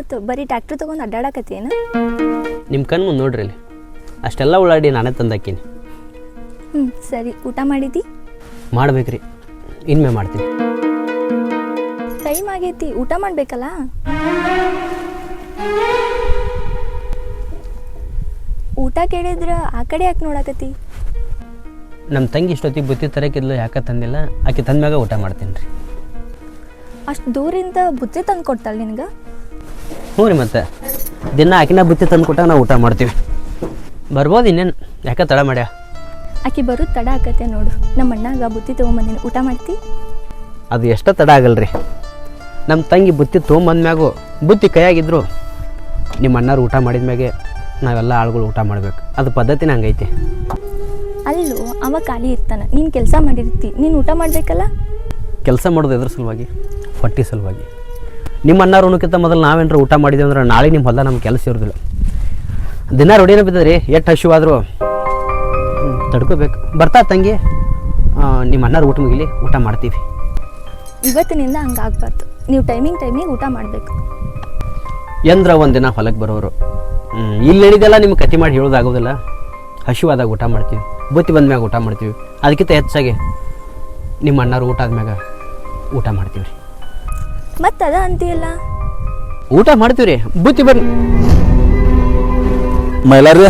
ಗೊತ್ತು ಬರೀ ಟ್ಯಾಕ್ಟ್ರ್ ತೊಗೊಂಡು ಅಡ್ಡಾಡಕತ್ತೇನು? ನಿಮ್ಮ ಕಣ್ಣು ಮುಂದೆ ನೋಡ್ರಿ ಇಲ್ಲಿ ಅಷ್ಟೆಲ್ಲ ಉಳ್ಳಾಡಿ ನಾನೇ ತಂದಾಕೀನಿ. ಸರಿ. ಊಟ ಮಾಡಿದ್ದಿ? ಮಾಡ್ಬೇಕ್ರಿ, ಇನ್ಮೆ ಮಾಡ್ತೀನಿ. ಟೈಮ್ ಆಗೈತಿ, ಊಟ ಮಾಡಬೇಕಲ್ಲ. ಊಟ ಕೇಳಿದ್ರ ಆ ಕಡೆ ಯಾಕೆ ನೋಡಕತ್ತಿ? ನಮ್ಮ ತಂಗಿ ಇಷ್ಟೊತ್ತಿಗೆ ಬುತ್ತಿ ತರಕಿದ್ಲು, ಯಾಕೆ ತಂದಿಲ್ಲ, ಆಕೆ ತಂದ್ಮ್ಯಾಗ ಊಟ ಮಾಡ್ತೀನಿ ರೀ. ಅಷ್ಟು ದೂರಿಂದ ಬುತ್ತಿ ತಂದು ಕೊಡ್ತಾಳೆ ನಿನಗೆ? ಹ್ಞೂ ರೀ, ಮತ್ತೆ ದಿನ ಆಕಿನ ಬುತ್ತಿ ತಂದು ಕೊಟ್ಟಾಗ ನಾವು ಊಟ ಮಾಡ್ತೀವಿ. ಬರ್ಬೋದು ಇನ್ನೇನು, ಯಾಕೆ ತಡ ಮಾಡ್ಯಾ? ಆಕೆ ಬರೋದು ತಡ ಆಕತ್ತೆ ನೋಡು. ನಮ್ಮ ಅಣ್ಣಾಗ ಬುತ್ತಿ ತೊಗೊಂಬಂದಿನಿ, ಊಟ ಮಾಡ್ತಿ? ಅದು ಎಷ್ಟೋ ತಡ ಆಗಲ್ರಿ. ನಮ್ಮ ತಂಗಿ ಬುತ್ತಿ ತೊಗೊಂಬಂದ್ಮ್ಯಾಗು ಬುತ್ತಿ ಕೈಯಾಗಿದ್ರು ನಿಮ್ಮ ಅಣ್ಣಾರು ಊಟ ಮಾಡಿದ ಮ್ಯಾಗೆ ನಾವೆಲ್ಲ ಆಳುಗಳು ಊಟ ಮಾಡ್ಬೇಕು. ಅದು ಪದ್ಧತಿನ ಹಂಗೈತಿ. ಅಲ್ಲೂ ಅವ ಖಾಲಿ ಇರ್ತಾನೆ, ನೀನು ಕೆಲಸ ಮಾಡಿರ್ತಿ, ನೀನು ಊಟ ಮಾಡಬೇಕಲ್ಲ. ಕೆಲಸ ಮಾಡೋದು ಎದ್ರ ಸಲುವಾಗಿ? ಹೊಟ್ಟೆ ಸಲುವಾಗಿ. ನಿಮ್ಮ ಅಣ್ಣಾರು ಉಣ್ಣಕ್ಕಿಂತ ಮೊದಲು ನಾವೇನಾರು ಊಟ ಮಾಡಿದ್ವಿ ಅಂದ್ರೆ ನಾಳೆ ನಿಮ್ಮ ಹೊಲ ನಮ್ಮ ಕೆಲಸ ಇರೋದಿಲ್ಲ. ದಿನ ರೊಡಿನ ಬಿದ್ದದ್ರಿ, ಎಷ್ಟು ಹಸಿವಾದರೂ ತಡ್ಕೋಬೇಕು. ಬರ್ತಾ ತಂಗಿ, ನಿಮ್ಮ ಅಣ್ಣಾರು ಊಟ ಮುಗಿಲಿ, ಊಟ ಮಾಡ್ತೀವಿ. ಇವತ್ತಿನಿಂದ ಹಂಗೆ ಆಗ್ಬಾರ್ದು. ನೀವು ಟೈಮಿಗೆ ಊಟ ಮಾಡಬೇಕು. ಎಂದ್ರ ಒಂದಿನ ಹೊಲಕ್ಕೆ ಬರೋರು ಇಲ್ಲಿ ಹೇಳಿದೆಲ್ಲ ನಿಮ್ಗೆ ಕತಿ ಮಾಡಿ ಹೇಳೋದಾಗೋದಿಲ್ಲ. ಹಸಿವಾದಾಗ ಊಟ ಮಾಡ್ತೀವಿ, ಬುತ್ತಿ ಬಂದ್ಮ್ಯಾಗ ಊಟ ಮಾಡ್ತೀವಿ. ಅದಕ್ಕಿಂತ ಹೆಚ್ಚಾಗಿ ನಿಮ್ಮ ಅಣ್ಣಾರು ಊಟ ಆದ್ಮ್ಯಾಗ ಊಟ ಮಾಡ್ತೀವಿ ರೀ. ಮತ್ತು ಅದ ಅಂತೀಯಲ್ಲ, ಊಟ ಮಾಡ್ತೀವಿ ರೀ. ಬುತ್ತಿ ಬನ್ನಿ ಮೈಲಾರಿ,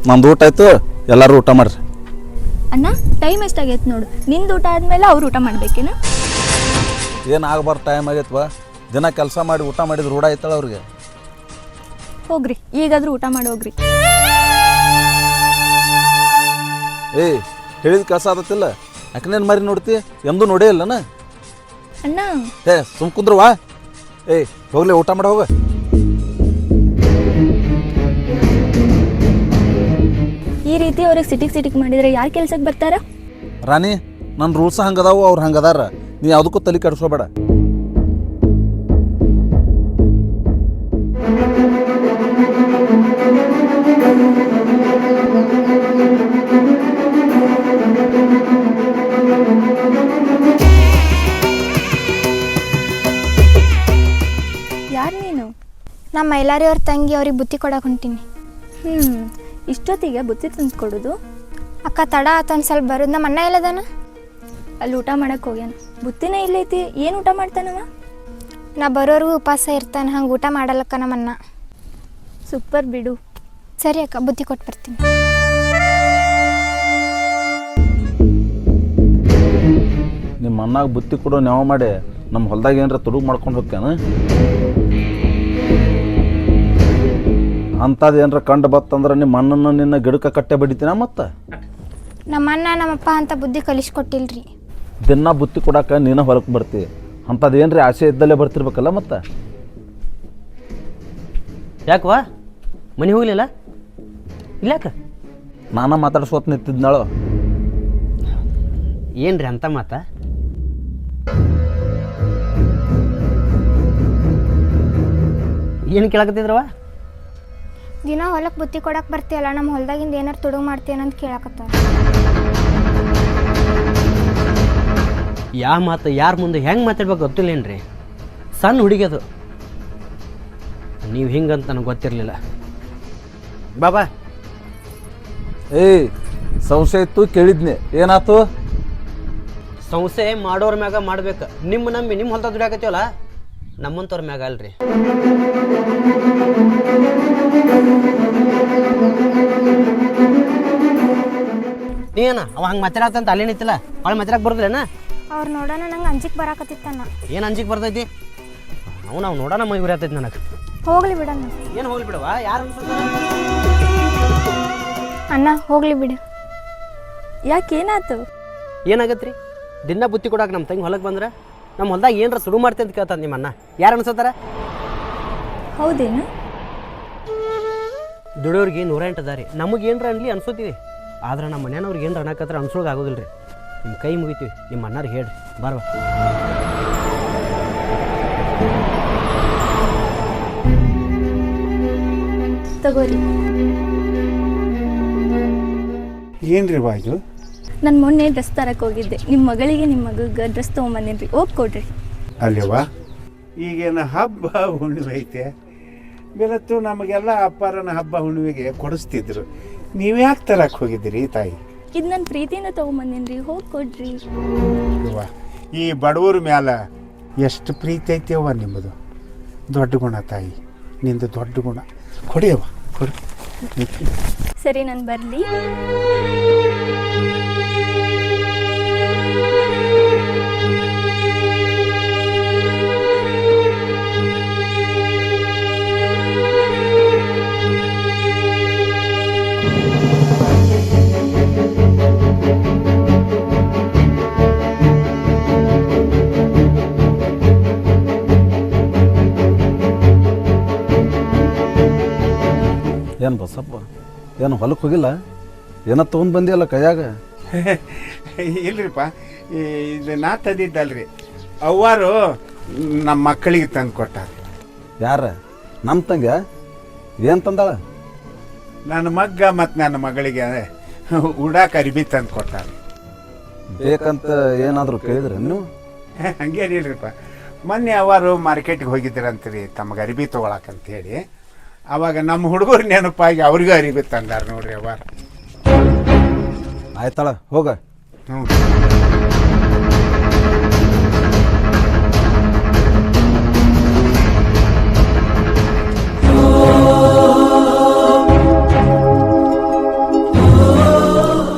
ನಮ್ದು ಊಟ ಆಯ್ತು, ಎಲ್ಲರೂ ಊಟ ಮಾಡ್ರಿ. ಅಣ್ಣ ಟೈಮ್ ಎಷ್ಟಾಗೈತೆ ನೋಡು. ನಿಂದು ಊಟ ಆದಮೇಲೆ ಅವ್ರು ಊಟ ಮಾಡ್ಬೇಕೇನ? ಏನು ಆಗಬಾರ್ದು, ಟೈಮ್ ಆಗೈತವ. ದಿನ ಕೆಲಸ ಮಾಡಿ ಊಟ ಮಾಡಿದ್ರು ರೂಢ ಆಯ್ತಾಳ ಅವ್ರಿಗೆ. ಹೋಗ್ರಿ, ಈಗಾದ್ರೂ ಊಟ ಮಾಡಿ ಹೋಗ್ರಿ. ಏಯ್, ಹೇಳಿದ ಕೆಲಸ ಆದತ್ತಿಲ್ಲ, ಯಾಕನೇನು ಮಾರಿ ನೋಡ್ತಿ? ಎಂದೂ ನೋಡೇ ಇಲ್ಲನ ಅಣ್ಣ. ಸುಮ್ ಕುಂದ್ರವಾ. ಏಯ್ ಹೋಗ್ಲಿ, ಊಟ ಮಾಡಿ ಹೋಗ. ಈ ರೀತಿ ಅವ್ರಿಗೆ ಸಿಟಿಗೆ ಮಾಡಿದ್ರೆ ಯಾರು ಕೆಲ್ಸಕ್ಕೆ ಬರ್ತಾರ? ರಾಣಿ, ನನ್ನ ರೂಲ್ಸ್ ಹಂಗದಾವು, ಅವ್ರು ಹಂಗದಾರ. ನೀ ಯಾವುದಕ್ಕೂ ತಲೆ ಕೆಡಿಸ್ಕೋಬೇಡ. ಯಾರು ನೀನು? ನಮ್ಮ ಮೈಲಾರಿ ಅವ್ರ ತಂಗಿ, ಅವ್ರಿಗೆ ಬುತ್ತಿ ಕೊಡಕ್ಕೆ ಹೊಂಟೀನಿ. ಇಷ್ಟೊತ್ತಿಗೆ ಬುತ್ತಿ ತಂದು ಕೊಡೋದು? ಅಕ್ಕ ತಡ ಆತ, ಒಂದು ಸ್ವಲ್ಪ ಬರೋದು. ನಮ್ಮ ಅಣ್ಣ ಎಲ್ಲದಾನ? ಅಲ್ಲಿ ಊಟ ಮಾಡಕ್ಕೆ ಹೋಗ್ಯಾನ. ಬುತ್ತಿನೇ ಇಲ್ಲೈತಿ, ಏನು ಊಟ ಮಾಡ್ತಾನವ? ನಾ ಬರೋರ್ಗೂ ಉಪವಾಸ ಇರ್ತಾನೆ, ಹಂಗೆ ಊಟ ಮಾಡಲ್ಲಕ್ಕ ನಮ್ಮ ಅಣ್ಣ. ಸೂಪರ್ ಬಿಡು. ಸರಿ ಅಕ್ಕ, ಬುತ್ತಿ ಕೊಟ್ಟು ಬರ್ತೀನಿ. ನಿಮ್ಮ ಅಣ್ಣಾಗ ಬುತ್ತಿ ಕೊಡೋ ನೆವ ಮಾಡಿ ನಮ್ಮ ಹೊಲ್ದಾಗ ಏನಾರ ತುಡುಗು ಮಾಡ್ಕೊಂಡು ಹೋಗ್ಯಾನ. ಅಂಥದ್ದು ಏನಾರ ಕಂಡು ಬತ್ತಂದ್ರೆ ನಿಮ್ಮ ಅಣ್ಣನ ನಿನ್ನ ಗಿಡಕ್ಕೆ ಕಟ್ಟೆ ಬಡಿತೀನ. ಮತ್ತು ನಮ್ಮ ಅಣ್ಣ ನಮ್ಮಪ್ಪ ಅಂತ ಬುದ್ಧಿ ಕಲಿಸ್ಕೊಟ್ಟಿಲ್ರಿ. ದಿನ ಬುತ್ತಿ ಕೊಡಕ್ಕೆ ನೀನು ಹೊಲಕ್ಕೆ ಬರ್ತೀವಿ. ಅಂಥದ್ದು ಏನ್ರಿ ಆಸೆ ಇದ್ದಲ್ಲೇ ಬರ್ತಿರ್ಬೇಕಲ್ಲ. ಮತ್ತು ಯಾಕವಾ ಮನೆ ಹೋಗ್ಲಿಲ್ಲ? ಇಲ್ಲಾಕ ನಾನು ಮಾತಾಡ್ಸೋತ್ ನಿಂತಿದ್ನಾಳು. ಏನ್ರಿ ಅಂತ ಮಾತ? ಏನು ಕೇಳಕತ್ತಿದ್ರವ? ದಿನ ಹೊಲಕ್ಕೆ ಬುತ್ತಿ ಕೊಡಕ್ಕೆ ಬರ್ತೀಯಲ್ಲ, ನಮ್ಮ ಹೊಲದಾಗಿಂದ ಏನಾರು ತುಡುಗು ಮಾಡ್ತೀಯನಂತ ಕೇಳಕತ್ತಾರ. ಯಾವ ಮಾತು ಯಾರ ಮುಂದೆ ಹೆಂಗೆ ಮಾತಾಡ್ಬೇಕು ಗೊತ್ತಿಲ್ಲೇನ್ರಿ? ಸಣ್ಣ ಹುಡುಗಿ ಅದು. ನೀವು ಹಿಂಗಂತ ನನಗೆ ಗೊತ್ತಿರಲಿಲ್ಲ. ಬಾಬಾ, ಏಯ್ ಸಂಶಯ ಇತ್ತು, ಕೇಳಿದ್ನಿ. ಏನಾಯ್ತು? ಸಂಸ್ಥೆ ಮಾಡೋರ ಮ್ಯಾಗ ಮಾಡ್ಬೇಕು. ನಿಮ್ಮ ನಂಬಿ ನಿಮ್ಮ ಹೊಲ್ದ ದುಡಿಯಾಕತ್ತೀವಲ್ಲ, ನಮ್ಮಂತವ್ರ ಮ್ಯಾಗ ಅಲ್ರಿ. ನೀನ ಅವ ಹಂಗೆ ಮಾತಾಡತ್ತಂತ ಅಲ್ಲೇ ನಿಂತಿಲ್ಲ, ಅವಳು ಮಾತಾಡಕ್ಕೆ ಬರೋದಿಲ್ಲೇನ? ಅವ್ರು ನೋಡೋಣ, ನಂಗೆ ಅಂಜಿಕೆ ಬರಾಕತ್ತಿತ್ತಣ್ಣ. ಏನು ಅಂಜಿಕೆ ಬರ್ತೈತಿ? ನಾವು ನೋಡೋಣ ಮೈ ಉರಿಯತೈತಿ ನನಗೆ. ಹೋಗ್ಲಿ ಬಿಡಣ್ಣ. ಏನು ಹೋಗ್ಲಿ ಬಿಡವಾ? ಯಾರು ಅಣ್ಣ ಹೋಗ್ಲಿ ಬಿಡು. ಯಾಕೇನಾಯ್ತು? ಏನಾಗತ್ರಿ? ದಿನ ಬುತ್ತಿ ಕೊಡಕ್ಕೆ ನಮ್ಮ ತಂಗಿ ಹೊಲಕ್ಕೆ ಬಂದ್ರೆ ನಮ್ಮ ಹೊಲ್ದಾಗ ಏನರ ಸುಡು ಮಾಡ್ತೀನಿ ಅಂತ ಕೇಳ್ತಾನೆ ನಿಮ್ಮ ಅಣ್ಣ. ಯಾರು ಅನ್ಸತ್ತಾರ? ಹೌದೇನು? ದುಡಿಯೋರಿಗೆ 108 ಅದ ರೀ. ನಮಗೆ ಏನರ ಅನ್ಲಿ ಅನ್ಸೋತೀವಿ, ಆದ್ರೆ ನಮ್ಮ ಮನೆಯವ್ರಿಗೆ ಏನರ ಅನ್ನಕತ್ರ ಅನ್ಸೋಕೆ ಆಗೋದಿಲ್ಲ ರೀ. ನಿಮ್ಮ ಕೈ ಮುಗಿತೀವಿ, ನಿಮ್ಮ ಅಣ್ಣರಿಗೆ ಹೇಳ್ರಿ ಬರವ. ತಗೋರಿ. ಏನ್ರಿ ಬಾಜು? ನಾನು ಮೊನ್ನೆ ಡ್ರೆಸ್ ತರಕ್ಕೆ ಹೋಗಿದ್ದೆ. ನಿಮ್ಮ ಮಗಳಿಗೆ ನಿಮ್ಮ ಮಗಗೆ ಡ್ರೆಸ್ ತೊಗೊಂಬಂದೇನ್ರಿ, ಹೋಗಿ ಕೊಡ್ರಿ. ಅಲ್ಲವಾ ಈಗೇನು ಹಬ್ಬ ಹುಣ್ಣಿಮೆ ಐತೆ, ಬೆಳತ್ತು ನಮಗೆಲ್ಲ ಅಪ್ಪಾರನ ಹಬ್ಬ ಹುಣ್ಣಿಮೆಗೆ ಕೊಡಿಸ್ತಿದ್ರು. ನೀವು ಯಾಕೆ ತರಕ್ಕೆ ಹೋಗಿದ್ದೀರಿ ತಾಯಿ? ಇದು ನನ್ನ ಪ್ರೀತಿಯಿಂದ ತೊಗೊಂಬಂದಿನಿ ಹೋಗಿ ಕೊಡ್ರಿ. ಅವ್ವ, ಈ ಬಡವ್ರ ಮ್ಯಾಲ ಎಷ್ಟು ಪ್ರೀತಿ ಐತಿಯವ್ವ ನಿಮ್ಮದು. ದೊಡ್ಡ ಗುಣ ತಾಯಿ, ನಿಂದು ದೊಡ್ಡ ಗುಣ. ಕೊಡಿಯವ್ವ, ಕೊಡಿ. ಸರಿ ನಾನು ಬರಲಿ. ಏನು ಬಸಪ್ಪ, ಏನು ಹೊಲಕ್ಕೆ ಹೋಗಿಲ್ಲ? ಏನೋ ತೊಗೊಂಡು ಬಂದಿಯಲ್ಲ ಕೈಯಾಗ? ಇಲ್ರಿಪ್ಪ, ಇದು ನಾ ತಂದಿದ್ದಲ್ರಿ, ಅವ್ವಾರು ನಮ್ಮ ಮಕ್ಕಳಿಗೆ ತಂದು ಕೊಟ್ಟಾರ. ಯಾರ? ನಮ್ಮ ತಂಗ? ಏನು ತಂದಾಳ? ನನ್ನ ಮಗ್ಗ ಮತ್ತು ನನ್ನ ಮಗಳಿಗೆ ಉಡಾಕ ಅರಿಬಿ ತಂದು ಕೊಟ್ಟಾರ. ಬೇಕಂತ ಏನಾದರೂ ಕೇಳಿದ್ರಿ ನೀವು? ಹಂಗೇನಿಲ್ರಿಪ್ಪ, ಮೊನ್ನೆ ಅವರು ಮಾರ್ಕೆಟ್ಗೆ ಹೋಗಿದ್ರಂತ್ರಿ ತಮಗೆ ಅರಿಬಿ ತೊಗೊಳಕಂತ ಹೇಳಿ. ಅವಾಗ ನಮ್ಮ ಹುಡುಗರು ನೆನಪಾಗಿ ಅವ್ರಿಗೂ ಅರಿಬಿ ತಂದಾರ ನೋಡ್ರಿ ಅವ್ವಾರ. ಆಯ್ತಾಳ, ಹೋಗ. ಹ್ಞೂ.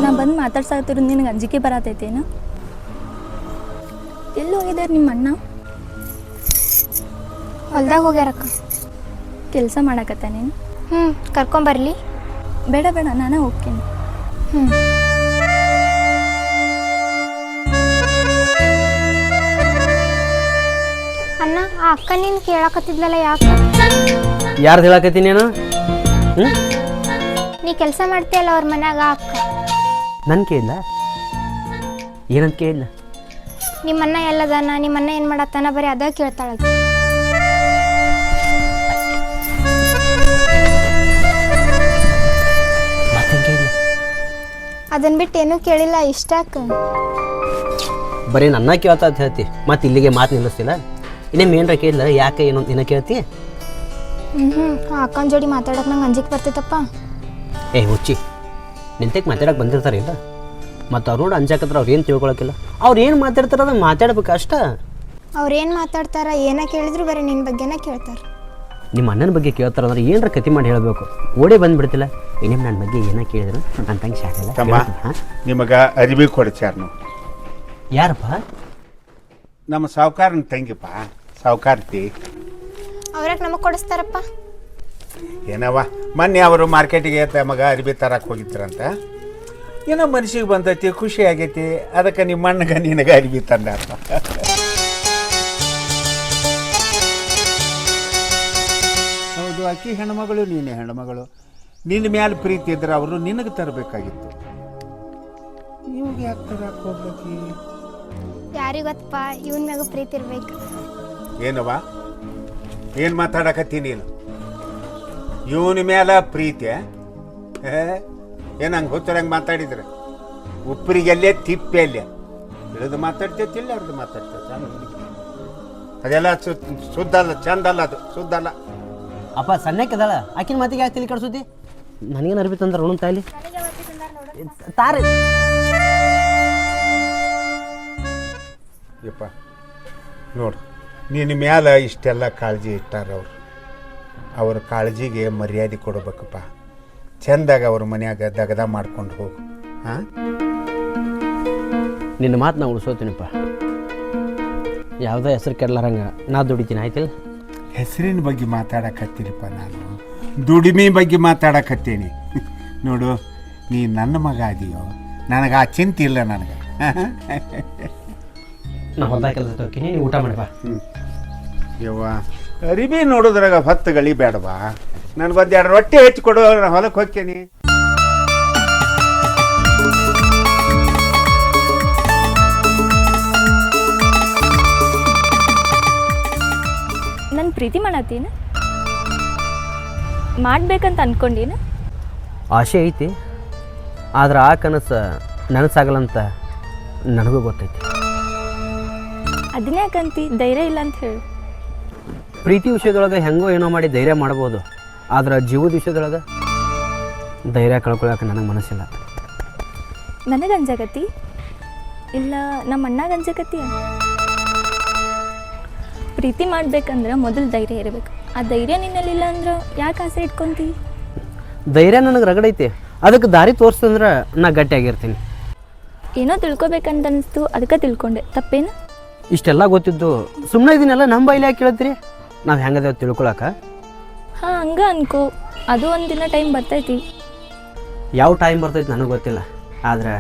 ನಾ ಬಂದು ಮಾತಾಡ್ಸಾಕತ್ತಿರೋದು ನಿನಗೆ ಅಂಜಿಕೆ ಬರತೈತೇನು? ಎಲ್ಲಿ ಹೋಗಿದ್ದಾರೆ ನಿಮ್ಮ ಅಣ್ಣ? ಹೊಲ್ದಾಗ ಹೋಗ್ಯಾರಕ್ಕ. ಕೆಲಸ ಮಾಡಕತ್ತಾನೇನು? ಕರ್ಕೊಂಬರ್ಲಿ? ಬೇಡ ಬೇಡ, ನಾನೇ ಹೋಗ್ತೀನಿ. ಅಣ್ಣ, ಆ ಅಕ್ಕ ನೀನು ಕೇಳಕತ್ತಿದ್ಲಲ್ಲ, ಯಾಕೆ? ಯಾರ್ದು ಹೇಳಕತ್ತೀನಿ ನಾನು? ನೀ ಕೆಲಸ ಮಾಡ್ತೀಯಲ್ಲ ಅವ್ರ ಮನ್ಯಾಗ, ಆ ಅಕ್ಕ. ನನ್ನ ಕೇಳಿಲ್ಲ? ಏನಂತ ಕೇಳಿಲ್ಲ? ನಿಮ್ಮಣ್ಣ ಎಲ್ಲದಾನ, ನಿಮ್ಮಣ್ಣ ಏನು ಮಾಡತ್ತಾನ, ಬರೀ ಅದ ಕೇಳ್ತಾಳ. ಅದನ್ನ ಬಿಟ್ಟು ಏನೂ ಕೇಳಿಲ್ಲ. ಇಷ್ಟಾಕ ಬರೀ ನನ್ನ ಕೇಳ್ತಾ ಅಂತ ಹೇಳ್ತಿ, ಮತ್ತೆ ಇಲ್ಲಿಗೆ ಮಾತು ನಿಲ್ಲಿಸ್ತಿಲ್ಲ. ಇನ್ನೇನು ಮೇನ್ರ ಕೇಳಿಲ್ಲ, ಯಾಕೆ ಏನು ಏನೋ ಕೇಳ್ತಿ? ಆ ಅಕ್ಕನ ಜೋಡಿ ಮಾತಾಡೋಕೆ ನಂಗೆ ಅಂಜಿಕೆ ಬರ್ತೈತಪ್ಪ. ಏ ಹುಚ್ಚಿ, ನಿಂತಕ್ಕೆ ಮಾತಾಡಕ್ಕೆ ಬಂದಿರ್ತಾರಿಲ್ಲ, ಮತ್ತು ಅವ್ರು ನೋಡಿ ಅಂಜಾಕತ್ರ ಅವ್ರು ಏನು ತಿಳ್ಕೊಳಕ್ಕಿಲ್ಲ. ಅವ್ರು ಏನು ಮಾತಾಡ್ತಾರ ಅದನ್ನು ಮಾತಾಡ್ಬೇಕು ಅಷ್ಟ. ಅವ್ರು ಏನು ಮಾತಾಡ್ತಾರ, ಏನ ಕೇಳಿದ್ರು ಬರೀ ನಿನ್ನ ಬಗ್ಗೆನ ಕೇಳ್ತಾರೆ. ನಿಮ್ಮ ಅಣ್ಣನ ಬಗ್ಗೆ ಕೇಳ್ತಾರಂದ್ರೆ ಏನರ ಕತಿ ಮಾಡಿ ಹೇಳಬೇಕು. ಓಡೇ ಬಂದುಬಿಡ್ತಿಲ್ಲ, ಇನ್ನೇನು ನನ್ನ ಬಗ್ಗೆ ಏನೋ ಕೇಳಿದ್ರು ಅಂತಂಗೆ ಶಾಕಲ್ಲ. ತಮ್ಮ, ನಿಮಗೆ ಅರಿಬಿ ಕೊಡ್ಚಾರ ನಾವು. ಯಾರಪ್ಪ? ನಮ್ಮ ಸಾವುಕಾರನ ತಂಗಿಪ್ಪ, ಸಾವುಕಾರ್ತಿ. ಅವ್ರಾಗ ನಮಗೆ ಕೊಡಿಸ್ತಾರಪ್ಪ. ಏನವ್ವ, ಮೊನ್ನೆ ಅವರು ಮಾರ್ಕೆಟಿಗೆ ತಮಗ ಅರಿಬಿ ತರಕ್ಕೆ ಹೋಗಿದ್ರಂತ. ಏನೋ ಮನಸ್ಸಿಗೆ ಬಂದೈತಿ, ಖುಷಿ ಆಗೈತಿ, ಅದಕ್ಕೆ ನಿಮ್ಮ ಅಣ್ಣಗೆ ನಿನಗೆ ಅರಿಬಿ ತಂದಾರ. ಹೌದು, ಆಕಿ ಹೆಣ್ಮಗಳು, ನೀನೇ ಹೆಣ್ಮಗಳು. ನಿನ್ನ ಮ್ಯಾಲೆ ಪ್ರೀತಿ ಇದ್ರೆ ಅವರು ನಿನಗೆ ತರಬೇಕಾಗಿತ್ತು. ಇವಾಗ ಯಾಕೆ ತರಕ್ಕೆ ಹೋಗ್ಬೇಕು? ಯಾರಿಗೊತ್ತಪ್ಪ, ಇವನ್ ಮ್ಯಾಗ ಪ್ರೀತಿ ಇರ್ಬೇಕು. ಏನವ್ವ, ಏನು ಮಾತಾಡಕತ್ತಿ ನೀನು? ಇವನ ಮ್ಯಾಲ ಪ್ರೀತಿ? ಏನು ಹಂಗೆ ಹುತ್ತರಂಗೆ ಮಾತಾಡಿದ್ರೆ ಉಪ್ಪರಿಗೆಲ್ಲೇ ತಿಪ್ಪೆ ಅಲ್ಲೇ ಇಳಿದು ಮಾತಾಡ್ತೈತಿಲ್ಲ, ಅವ್ರದ್ದು ಮಾತಾಡ್ತೈತೆ. ಅದೆಲ್ಲ ಶುದ್ಧ ಅಲ್ಲ, ಚಂದ ಅಲ್ಲ, ಅದು ಶುದ್ಧ ಅಲ್ಲ. ಅಪ್ಪ ಸಣ್ಣಕ್ಕಿದಾಳ, ಆಕಿನ ಮಾತಿಗೆ ಯಾಕೆ ತಲೆ ಕಡ್ಸುತ್ತಿ? ನನಗೇನು ಅರ್ಬಿ ತಂದ್ರೆ ಋಣ ತಾಯಿಲಿ ತಾರೆ. ಯಪ್ಪ ನೋಡು, ನಿನ್ನ ಮ್ಯಾಲ ಇಷ್ಟೆಲ್ಲ ಕಾಳಜಿ ಇಟ್ಟಾರ ಅವರು. ಅವ್ರ ಕಾಳಜಿಗೆ ಮರ್ಯಾದೆ ಕೊಡಬೇಕಪ್ಪ. ಚೆಂದಾಗ ಅವ್ರ ಮನ್ಯಾಗ ದಗದ ಮಾಡ್ಕೊಂಡು ಹೋಗು. ಹಾಂ, ನಿನ್ನ ಮಾತು ನಾ ಉಳಿಸೋತೀನಪ್ಪ. ಯಾವುದೋ ಹೆಸರು ಕೆಡ್ಲಾರಂಗ ನಾ ದುಡಿತೀನಿ, ಆಯ್ತಿಲ್ಲ? ಹೆಸರಿನ ಬಗ್ಗೆ ಮಾತಾಡಕತ್ತೀನಿಪ್ಪ ನಾನು, ದುಡಿಮೆ ಬಗ್ಗೆ ಮಾತಾಡಕತ್ತೀನಿ. ನೋಡು, ನೀ ನನ್ನ ಮಗ ಅದೀಯೋ, ನನಗೆ ಆ ಚಿಂತೆ ಇಲ್ಲ ನನಗೆ. ನಾ ಹೊಲ್ದಾಗ ಕೆಲಸ ಹೋಗ್ತೀನಿ, ನೀವು ಊಟ ಮಾಡಬಾ. ಯವ್ವ, ಅರಿಬಿ ನೋಡೋದ್ರಾಗ 10 ಗಳಿ ಬೇಡವಾ? ನನಗೊಂದು 2 ರೊಟ್ಟಿ ಹೆಚ್ಚು ಕೊಡು, ಹೊಲಕ್ಕೆ ಹೋಗ್ತೀನಿ. ನನ್ನ ಪ್ರೀತಿ ಮಾಡತ್ತೀನ? ಮಾಡ್ಬೇಕಂತ ಅನ್ಕೊಂಡೀನ? ಆಸೆ ಐತಿ, ಆದ್ರೆ ಆ ಕನಸು ನನಸಾಗಲ್ಲಂತ ನನಗೂ ಗೊತ್ತೈತಿ. ಅದನ್ನೇ ಯಾಕಂತಿ? ಧೈರ್ಯ ಇಲ್ಲ ಅಂತ ಹೇಳು. ಪ್ರೀತಿ ವಿಷಯದೊಳಗೆ ಹೆಂಗೋ ಏನೋ ಮಾಡಿ ಧೈರ್ಯ ಮಾಡ್ಬೋದು, ಆದ್ರೆ ಜೀವದ ವಿಷಯದೊಳಗೆ ಧೈರ್ಯ ಕಳ್ಕೊಳಕ್ಕೆ ನನಗೆ ಮನಸ್ಸಿಲ್ಲ. ನನಗೆ ಅಂಜಾಕತಿ ಇಲ್ಲ ನಮ್ಮ ಅಣ್ಣಗೆ ಅಂಜಾಕತಿ? ಪ್ರೀತಿ ಮಾಡ್ಬೇಕಂದ್ರೆ ಮೊದಲು ಧೈರ್ಯ ಇರಬೇಕು. ಆ ಧೈರ್ಯ ನಿನ್ನಲ್ಲಿಲ್ಲ ಅಂದ್ರೆ ಯಾಕೆ ಆಸೆ ಇಟ್ಕೊಂತಿ? ಧೈರ್ಯ ನನಗೆ ರಗಡೈತಿ, ಅದಕ್ಕೆ ದಾರಿ ತೋರಿಸ್ತಂದ್ರೆ ನಾ ಗಟ್ಟಿಯಾಗಿರ್ತೀನಿ. ಏನೋ ತಿಳ್ಕೊಬೇಕಂತ ಅನಿಸ್ತು, ಅದಕ್ಕೆ ತಿಳ್ಕೊಂಡೆ. ತಪ್ಪೇನು? ಇಷ್ಟೆಲ್ಲ ಗೊತ್ತಿದ್ದು ಸುಮ್ಮನೆ ಇದನ್ನೆಲ್ಲ ನಮ್ಮ ಬೈಲಿ ಯಾಕೆ ಕೇಳ್ತೀರಿ? ನಾವು ಹೆಂಗದೇವು ತಿಳ್ಕೊಳಕ್ಕೆ? ಹಾಂ, ಹಂಗೆ ಅನ್ಕೋ. ಅದು ಒಂದು ದಿನ ಟೈಮ್ ಬರ್ತೈತಿ. ಯಾವ ಟೈಮ್ ಬರ್ತೈತೆ ನನಗೆ ಗೊತ್ತಿಲ್ಲ, ಆದರೆ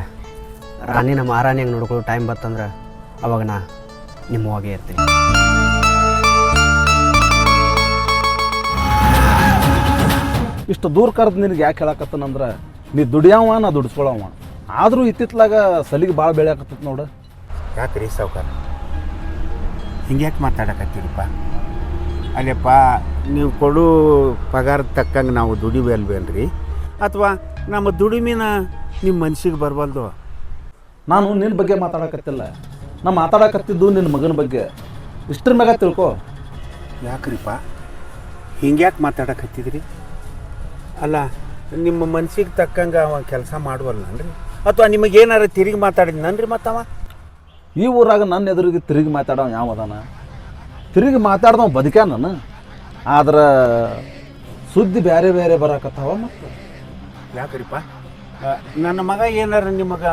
ರಾಣಿನ ಮಹಾರಾಣಿಯಾಗಿ ನೋಡ್ಕೊಳ್ಳೋ ಟೈಮ್ ಬರ್ತಂದ್ರೆ ಅವಾಗ ನಾ ನಿಮ್ಮವಾಗೇ ಇರ್ತೀನಿ. ಇಷ್ಟು ದೂರ ಕರೆದು ನಿನಗೆ ಯಾಕೆ ಹೇಳಕತ್ತನಂದ್ರೆ ನೀ ದುಡಿಯವ ನಾ ದುಡಿಸ್ಕೊಳವ. ಆದರೂ ಇತ್ತಿತ್ಲಾಗ ಸಲಿಗೆ ಭಾಳ ಬೆಳೆಯಾಕತ್ತೈತೆ ನೋಡು. ಯಾಕೆ ರೀ ಸಾವ್ಕಾರ ಹಿಂಗ್ಯಾಕೆ ಮಾತಾಡಕತ್ತೀರಪ್ಪ? ಅಲ್ಲಪ್ಪ, ನೀವು ಕೊಡು ಪಗಾರದ ತಕ್ಕಂಗೆ ನಾವು ದುಡಿಬೇಲ್ವೇನ್ರಿ? ಅಥವಾ ನಮ್ಮ ದುಡಿಮೆನ ನಿಮ್ಮ ಮನ್ಸಿಗೆ ಬರಬಲ್ದು? ನಾನು ನಿನ್ನ ಬಗ್ಗೆ ಮಾತಾಡಕತ್ತಿಲ್ಲ, ನಾ ಮಾತಾಡಕತ್ತಿದ್ದು ನಿನ್ನ ಮಗನ ಬಗ್ಗೆ. ಇಷ್ಟ್ರ ಮ್ಯಾಗ ತಿಳ್ಕೊ. ಯಾಕ್ರಿಪ್ಪ ಹಿಂಗ್ಯಾಕೆ ಮಾತಾಡಕತ್ತಿದ್ರಿ? ಅಲ್ಲ, ನಿಮ್ಮ ಮನ್ಸಿಗೆ ತಕ್ಕಂಗೆ ಅವ ಕೆಲಸ ಮಾಡುವಲ್ಲನ್ರಿ? ಅಥವಾ ನಿಮಗೇನಾರ ತಿರುಗಿ ಮಾತಾಡಿದ್ನನ್ರಿ ಮತ್ತವ? ಈ ಊರಾಗ ನನ್ನ ಎದುರಿಗೆ ತಿರುಗಿ ಮಾತಾಡೋ ಯಾವದಾನ? ತಿರುಗಿ ಮಾತಾಡ್ದವ ಬದುಕ್ಯಾ ನಾನು. ಆದ್ರೆ ಸುದ್ದಿ ಬೇರೆ ಬೇರೆ ಬರಾಕತ್ತಾವ. ಮತ್ತು ಯಾಕ್ರಿಪ್ಪ ನನ್ನ ಮಗ ಏನಾರ ನಿಮಗೆ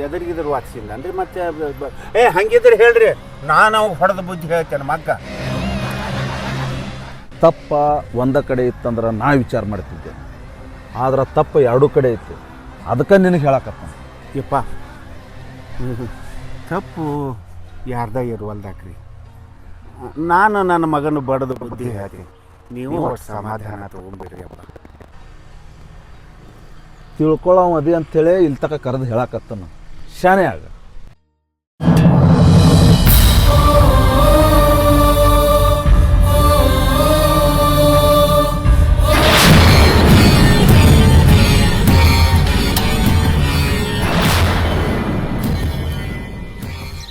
ಎದುರಿಗಿದ್ರು ವಾಚಿಸಿಲ್ಲನ್ರಿ? ಮತ್ತೆ ಹಂಗಿದ್ರೆ ಹೇಳ್ರಿ, ನಾನು ಅವಾಗ ಹೊಡೆದ ಬುದ್ಧಿ ಹೇಳ್ತೇನೆ. ಮಗ್ಗ ತಪ್ಪ ಒಂದ ಕಡೆ ಇತ್ತಂದ್ರೆ ನಾ ವಿಚಾರ ಮಾಡ್ತಿದ್ದೆ, ಆದ್ರೆ ತಪ್ಪು ಎರಡೂ ಕಡೆ ಇತ್ತು. ಅದಕ್ಕೆ ನಿನಗೆ ಹೇಳಕತ್ತ. ಯಪ್ಪ, ತಪ್ಪು ಯಾರ್ದ ಇರುವಲ್ದಾಕ್ರಿ. ನಾನು ನನ್ನ ಮಗನ ಬಡದ ಬುದ್ಧಿ ಹೇಳ್ತೀನಿ, ನೀವು ಸಮಾಧಾನ ತೊಗೊಂಡ್ಬಿಡ್ರಿ ಅಪ್ಪ. ತಿಳ್ಕೊಳ್ಳೋ ಮದಿ ಅಂಥೇಳಿ ಇಲ್ಲಿ ತಕ ಕರೆದು ಹೇಳಕತ್ತನು. ಶಾನೆ ಆಗ.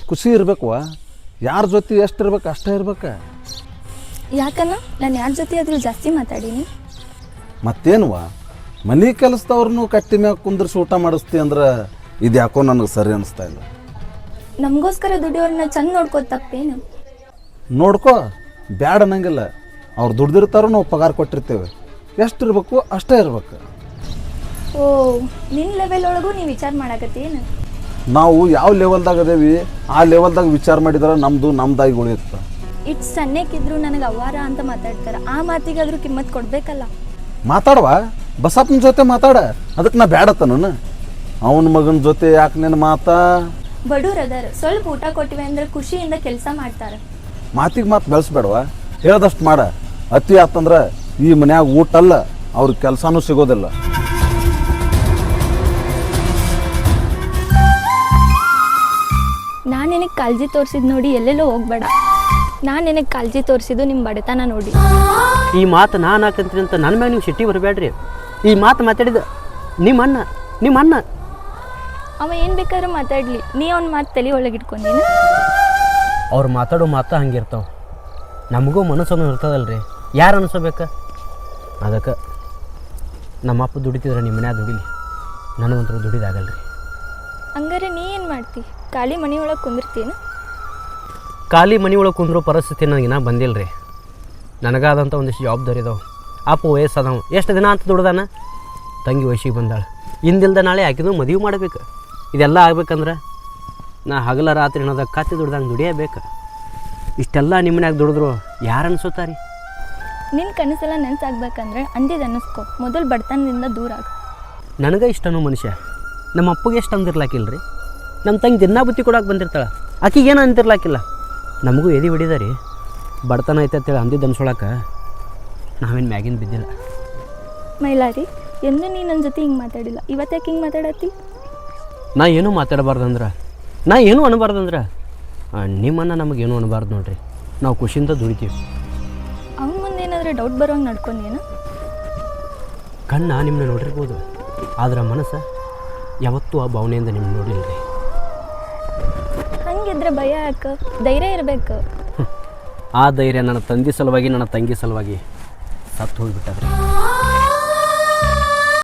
ಖುಷಿ ಇರ್ಬೇಕು. ಯಾರ ಜೊತೆ ಎಷ್ಟು ಇರ್ಬೇಕು ಅಷ್ಟೇ ಇರ್ಬೇಕು. ಯಾಕನ್ನ ನಾನು ಯಾರ ಜೊತೆ ಆದರೂ ಜಾಸ್ತಿ ಮಾತಾಡೀನಿ? ಮತ್ತೇನುವ, ಮನೆ ಕೆಲಸದವ್ರನ್ನೂ ಕಟ್ಟಿ ಮ್ಯಾಗ ಕುಂದ್ರಿಸಿ ಊಟ ಮಾಡಿಸ್ತಿ ಅಂದ್ರೆ ಇದು ಯಾಕೋ ನನಗೆ ಸರಿ ಅನಿಸ್ತಾ ಇಲ್ಲ. ನಮಗೋಸ್ಕರ ದುಡಿಯೋರನ್ನ ಚಂದ ನೋಡ್ಕೋ, ತಪ್ಪೇನು? ನೋಡ್ಕೋ, ಬ್ಯಾಡ ಅನ್ನಂಗಿಲ್ಲ. ಅವ್ರು ದುಡ್ದಿರ್ತಾರೋ ನಾವು ಪಗಾರ ಕೊಟ್ಟಿರ್ತೇವೆ. ಎಷ್ಟು ಇರ್ಬೇಕು ಅಷ್ಟೇ ಇರ್ಬೇಕು. ಓ, ನಿನ್ನ ಲೆವೆಲ್ ಒಳಗೂ ನೀವು ವಿಚಾರ ಮಾಡಕತ್ತೇನು? ನಾವು ಯಾವ ಲೆವೆಲ್ದಾಗ ಅದೇವಿ ಆ ಲೆವೆಲ್ದಾಗ ವಿಚಾರ ಮಾಡಿದ್ರೆ ನಮ್ದಾಗಿ ಉಳಿಯುತ್ತೆ. ಇಟ್ಟು ಸಣ್ಣಕ್ಕಿದ್ರು ನನಗೆ ಅವ್ವಾರ ಅಂತ ಮಾತಾಡ್ತಾರೆ. ಆ ಮಾತಿಗಾದ್ರೂ ಕಿಮ್ಮತ್ ಕೊಡ್ಬೇಕಲ್ಲ. ಮಾತಾಡುವ, ಬಸಪ್ಪನ ಜೊತೆ ಮಾತಾಡ. ಅದಕ್ಕೆ ನಾ ಬ್ಯಾಡತ್ತ ನಾನು ಅವನ ಮಗನ ಜೊತೆ ಯಾಕೆ ನಿನ್ನ ಮಾತಾ? ಬಡವ್ರು ಅದಾರ, ಸ್ವಲ್ಪ ಊಟ ಕೊಟ್ಟಿವೆ ಅಂದ್ರೆ ಖುಷಿಯಿಂದ ಕೆಲಸ ಮಾಡ್ತಾರೆ. ಮಾತಿಗೆ ಮಾತು ಬೆಳೆಸ್ಬೇಡವ, ಹೇಳ್ದಷ್ಟು ಮಾಡ. ಅತಿ ಆತಂದ್ರೆ ಈ ಮನ್ಯಾಗ ಊಟ ಅಲ್ಲ, ಅವ್ರಿಗೆ ಕೆಲಸನೂ ಸಿಗೋದಿಲ್ಲ. ನಾನು ನಿನಗೆ ಕಾಳಜಿ ತೋರಿಸಿದ್ ನೋಡಿ ಎಲ್ಲೆಲ್ಲೋ ಹೋಗ್ಬೇಡ. ನಾನು ನಿನಗೆ ಕಾಳಜಿ ತೋರಿಸಿದ್ದು ನಿಮ್ಮ ಬಡತನ ನೋಡಿ. ಈ ಮಾತು ನಾನು ಹಾಕಂತೀನಿ ಅಂತ ನನ್ನ ಮ್ಯಾಗ ನೀವು ಸಿಟ್ಟಿ ಬರಬೇಡ್ರಿ. ಈ ಮಾತು ಮಾತಾಡಿದ ನಿಮ್ಮ ಅಣ್ಣ ಅವ ಏನು ಬೇಕಾದ್ರೂ ಮಾತಾಡಲಿ, ನೀ ಅವ್ನ ಮಾತು ತಲೆ ಒಳಗಿಟ್ಕೊಂಡೀನಿ. ಅವ್ರು ಮಾತಾಡೋ ಮಾತು ಹಂಗಿರ್ತಾವೆ. ನಮಗೂ ಮನಸ್ಸನ್ನು ಇರ್ತದಲ್ರಿ, ಯಾರು ಅನಿಸೋಬೇಕು? ಅದಕ್ಕೆ ನಮ್ಮಪ್ಪ ದುಡಿತಿದ್ರೆ ನಿಮ್ಮ ಮನ್ಯಾಗ ದುಡಿಲಿ, ನನಗಂತೂ ದುಡಿದಾಗಲ್ರಿ. ಹಂಗಾರೆ ನೀ ಏನು ಮಾಡ್ತಿ? ಖಾಲಿ ಮನೆ ಒಳಗೆ ಕುಂದಿರ್ತೀನ? ಖಾಲಿ ಮನೆ ಒಳಗೆ ಕುಂದ್ರೋ ಪರಿಸ್ಥಿತಿ ನನಗಿನ್ನ ಬಂದಿಲ್ಲ ರೀ. ನನಗಾದಂಥ ಒಂದಿಷ್ಟು ಜವಾಬ್ದಾರಿ ಇದಾವೆ. ಅಪ್ಪ ವಯಸ್ಸದಾವ, ಎಷ್ಟು ದಿನ ಅಂತ ದುಡ್ದಾನ. ತಂಗಿ ವಯಸ್ಸಿಗೆ ಬಂದಾಳೆ, ಇಂದಿಲ್ದ ನಾಳೆ ಆಕಿದು ಮದುವೆ ಮಾಡಬೇಕು. ಇದೆಲ್ಲ ಆಗ್ಬೇಕಂದ್ರೆ ನಾ ಹಗಲ ರಾತ್ರಿ ಅನ್ನೋದಾಗ ಕತ್ತಿ ದುಡ್ದಂಗೆ ದುಡಿಯಬೇಕು. ಇಷ್ಟೆಲ್ಲ ನಿಮ್ಮನ್ಯಾಗ ದುಡಿದ್ರು ಯಾರು ಅನ್ಸುತ್ತಾರೆ? ನಿನ್ನ ಕನಸೆಲ್ಲ ನೆನ್ಸಾಗ್ಬೇಕಂದ್ರೆ ಅಂದಿದ್ದು ಅನ್ನಿಸ್ಕೊ, ಮೊದಲು ಬಡತನದಿಂದ ದೂರ ಆಗ. ನನಗೆ ಇಷ್ಟನೂ ಮನುಷ್ಯ, ನಮ್ಮ ಅಪ್ಪಗೆ ಎಷ್ಟು ಅಂದಿರ್ಲಾಕಿಲ್ಲ ರೀ. ನಮ್ಮ ತಂಗಿ ದಿನ ಬುತ್ತಿ ಕೊಡೋಕೆ ಬಂದಿರ್ತಾಳೆ, ಆಕಿಗೇನು ಅಂತಿರ್ಲಾಕಿಲ್ಲ. ನಮಗೂ ಎದೆ ಹೊಡಿದ ರೀ, ಬಡತನ ಐತೆ ಅಂತೇಳಿ ಅಂದಿದ್ದು ಅನ್ಸೋಳಕ್ಕೆ ನಾವೇನು ಮ್ಯಾಗಿನ ಬಿದ್ದಿಲ್ಲ. ಮೈಲಾರಿ, ಎಂದು ನೀ ನನ್ನ ಜೊತೆ ಹಿಂಗೆ ಮಾತಾಡಿಲ್ಲ, ಇವತ್ತಾಕೆ ಹಿಂಗೆ ಮಾತಾಡತ್ತಿ? ನಾ ಏನೂ ಮಾತಾಡಬಾರ್ದಂದ್ರೆ, ನಾ ಏನೂ ಅನ್ನಬಾರ್ದಂದ್ರೆ ನಿಮ್ಮನ್ನು ನಮಗೇನು ಅನ್ನಬಾರ್ದು ನೋಡ್ರಿ. ನಾವು ಖುಷಿಯಿಂದ ದುಡಿತೀವಿ. ಅವ್ನ ಮುಂದೆ ಏನಾದರೂ ಡೌಟ್ ಬರೋಂಗೆ ನಡ್ಕೊಂಡೇನು? ಕಣ್ಣ ನಿಮ್ಮನ್ನ ನೋಡಿರ್ಬೋದು, ಆದ್ರೆ ಮನಸ್ಸು ಯಾವತ್ತೂ ಆ ಭಾವನೆಯಿಂದ ನಿಮ್ಮನ್ನ ನೋಡಿಲ್ಲ ರೀ. ಹಂಗಿದ್ರೆ ಭಯ ಯಾಕೆ? ಧೈರ್ಯ ಇರಬೇಕು. ಆ ಧೈರ್ಯ ನನ್ನ ತಂದೆ ಸಲುವಾಗಿ, ನನ್ನ ತಂಗಿ ಸಲುವಾಗಿ ಸತ್ತು ಹೋಗಿಬಿಟ್ಟದ್ರಿ